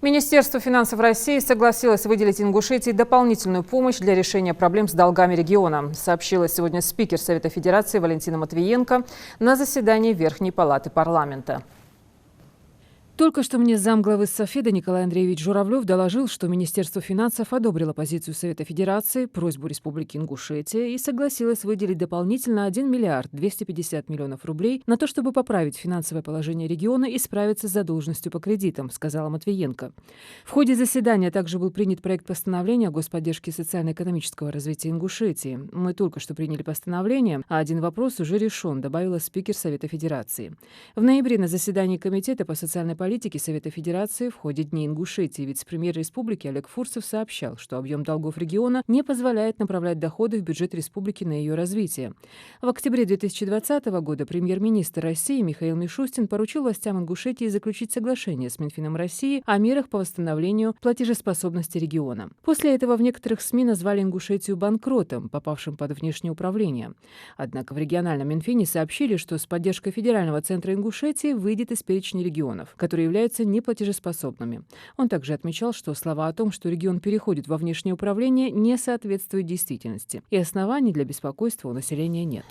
Министерство финансов России согласилось выделить Ингушетии дополнительную помощь для решения проблем с долгами региона, сообщила сегодня спикер Совета Федерации Валентина Матвиенко на заседании Верхней палаты парламента. Только что мне замглавы Софеда Николай Андреевич Журавлев доложил, что Министерство финансов одобрило позицию Совета Федерации, просьбу Республики Ингушетия и согласилось выделить дополнительно 1 миллиард 250 миллионов рублей на то, чтобы поправить финансовое положение региона и справиться с задолженностью по кредитам, сказала Матвиенко. В ходе заседания также был принят проект постановления о господдержке социально-экономического развития Ингушетии. Мы только что приняли постановление, а один вопрос уже решен, добавила спикер Совета Федерации. В ноябре на заседании Комитета по социальной политике Совета Федерации в ходе Дней Ингушетии вице-премьер республики Олег Фурсов сообщал, что объем долгов региона не позволяет направлять доходы в бюджет республики на ее развитие. В октябре 2020 года премьер-министр России Михаил Мишустин поручил властям Ингушетии заключить соглашение с Минфином России о мерах по восстановлению платежеспособности региона. После этого в некоторых СМИ назвали Ингушетию банкротом, попавшим под внешнее управление. Однако в региональном Минфине сообщили, что с поддержкой Федерального центра Ингушетии выйдет из перечня регионов, которые являются неплатежеспособными. Он также отмечал, что слова о том, что регион переходит во внешнее управление, не соответствуют действительности, и оснований для беспокойства у населения нет.